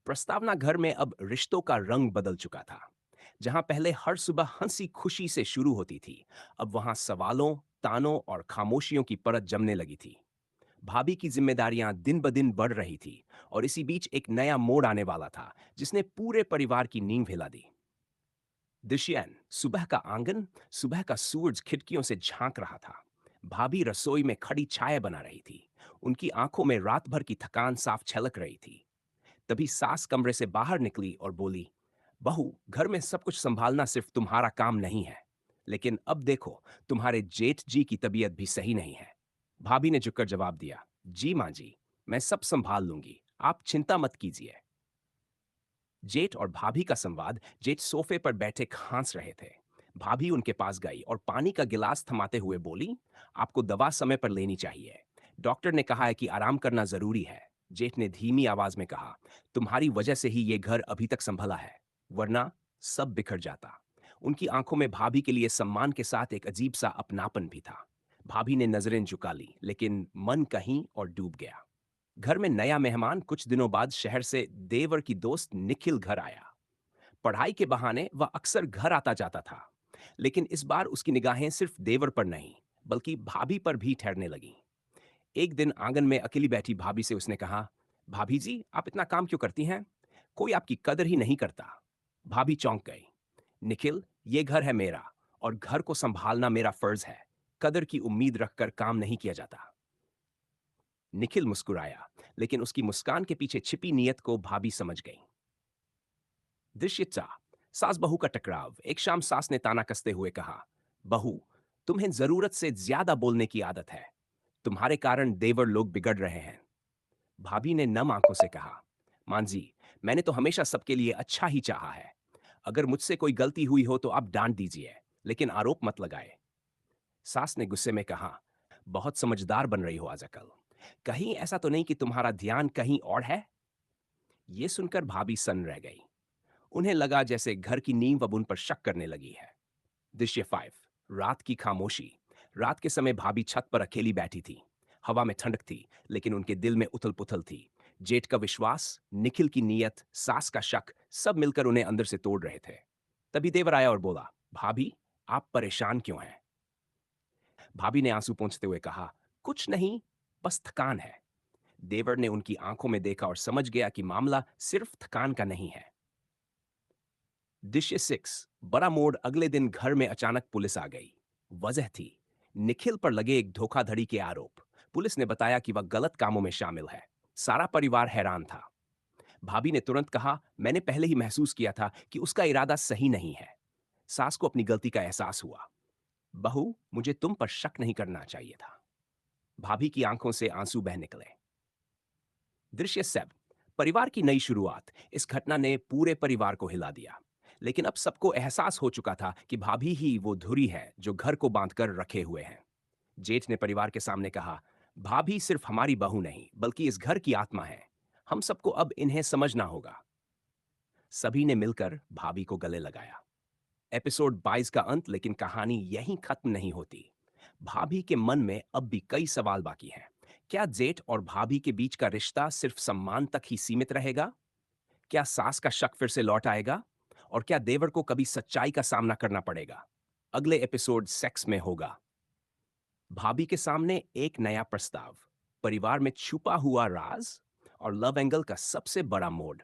प्रस्तावना घर में अब रिश्तों का रंग बदल चुका था। जहां पहले हर सुबह हंसी खुशी से शुरू होती थी, अब वहां सवालों, तानों और खामोशियों की परत जमने लगी थी। भाभी की जिम्मेदारियां दिन ब दिन बढ़ रही थी और इसी बीच एक नया मोड़ आने वाला था जिसने पूरे परिवार की नींव हिला दी। दिशयन सुबह का आंगन, सुबह का सूरज खिड़कियों से झांक रहा था। भाभी रसोई में खड़ी चाय बना रही थी। उनकी आंखों में रात भर की थकान साफ छलक रही थी। तभी सास कमरे से बाहर निकली और बोली, बहू, घर में सब कुछ संभालना सिर्फ तुम्हारा काम नहीं है, लेकिन अब देखो, तुम्हारे जेठ जी की तबीयत भी सही नहीं है। भाभी ने झुककर जवाब दिया, जी माँ जी, मैं सब संभाल लूंगी, आप चिंता मत कीजिए। जेठ और भाभी का संवाद। जेठ सोफे पर बैठे खांस रहे थे। भाभी उनके पास गई और पानी का गिलास थमाते हुए बोली, आपको दवा समय पर लेनी चाहिए। डॉक्टर ने कहा है कि आराम करना जरूरी है। जेठ ने धीमी आवाज में कहा, तुम्हारी वजह से ही ये घर अभी तक संभला है, वरना सब बिखर जाता। उनकी आंखों में भाभी के लिए सम्मान के साथ एक अजीब सा अपनापन भी था। भाभी ने नजरें झुका ली, लेकिन मन कहीं और डूब गया। घर में नया मेहमान कुछ दिनों बाद शहर से देवर की दोस्त निखिल घर आया। पढ़ाई के बहाने वह अक्सर घर आता जाता था, लेकिन इस बार उसकी निगाहें सिर्फ देवर पर नहीं, बल्कि भाभी पर भी ठहरने लगीं। एक दिन आंगन में अकेली बैठी भाभी से उसने कहा, भाभी जी, आप इतना काम क्यों करती हैं? कोई आपकी कदर ही नहीं करता। भाभी चौंक गई। निखिल, ये घर है मेरा, और घर को संभालना मेरा फर्ज है। कदर की उम्मीद रखकर काम नहीं किया जाता। निखिल मुस्कुराया, लेकिन उसकी मुस्कान के पीछे छिपी नीयत को भाभी समझ गई। दृश्य 4। सास बहू का टकराव। एक शाम सास ने ताना कसते हुए कहा, बहू, तुम्हें जरूरत से ज्यादा बोलने की आदत है। तुम्हारे कारण देवर लोग बिगड़ रहे हैं। भाभी ने नम आंखों से कहा, मांजी, मैंने तो हमेशा सबके लिए अच्छा ही चाहा है। अगर मुझसे कोई गलती हुई हो तो आप डांट दीजिए, लेकिन आरोप मत लगाए। सास ने गुस्से में कहा, बहुत समझदार बन रही हो आजकल। कहीं ऐसा तो नहीं कि तुम्हारा ध्यान कहीं और है? ये सुनकर भाभी सन्न रह गई। उन्हें लगा जैसे घर की नींव अब उन पर शक करने लगी है। दृश्य 5। रात की खामोशी। रात के समय भाभी छत पर अकेली बैठी थी। हवा में ठंडक थी, लेकिन उनके दिल में उथल पुथल थी। जेठ का विश्वास, निखिल की नीयत, सास का शक, सब मिलकर उन्हें अंदर से तोड़ रहे थे। तभी देवर आया और बोला, भाभी, आप परेशान क्यों हैं? भाभी ने आंसू पोंछते हुए कहा, कुछ नहीं, बस थकान है। देवर ने उनकी आंखों में देखा और समझ गया कि मामला सिर्फ थकान का नहीं है। दृश्य 6। बड़ा मोड़। अगले दिन घर में अचानक पुलिस आ गई। वजह थी निखिल पर लगे एक धोखाधड़ी के आरोप। पुलिस ने बताया कि वह गलत कामों में शामिल है। सारा परिवार हैरान था। भाभी ने तुरंत कहा, मैंने पहले ही महसूस किया था कि उसका इरादा सही नहीं है। सास को अपनी गलती का एहसास हुआ। बहू, मुझे तुम पर शक नहीं करना चाहिए था। भाभी की आंखों से आंसू बह निकले। दृश्य 7। परिवार की नई शुरुआत। इस घटना ने पूरे परिवार को हिला दिया, लेकिन अब सबको एहसास हो चुका था कि भाभी ही वो धुरी है जो घर को बांधकर रखे हुए हैं। जेठ ने परिवार के सामने कहा, भाभी सिर्फ हमारी बहू नहीं, बल्कि इस घर की आत्मा है। हम सबको अब इन्हें समझना होगा। सभी ने मिलकर भाभी को गले लगाया। एपिसोड 22 का अंत, लेकिन कहानी यहीं खत्म नहीं होती। भाभी के मन में अब भी कई सवाल बाकी हैं। क्या जेठ और भाभी के बीच का रिश्ता सिर्फ सम्मान तक ही सीमित रहेगा? क्या सास का शक फिर से लौट आएगा? और क्या देवर को कभी सच्चाई का सामना करना पड़ेगा? अगले एपिसोड सेक्स में होगा। भाभी के सामने एक नया प्रस्ताव, परिवार में छुपा हुआ राज, और लव एंगल का सबसे बड़ा मोड़।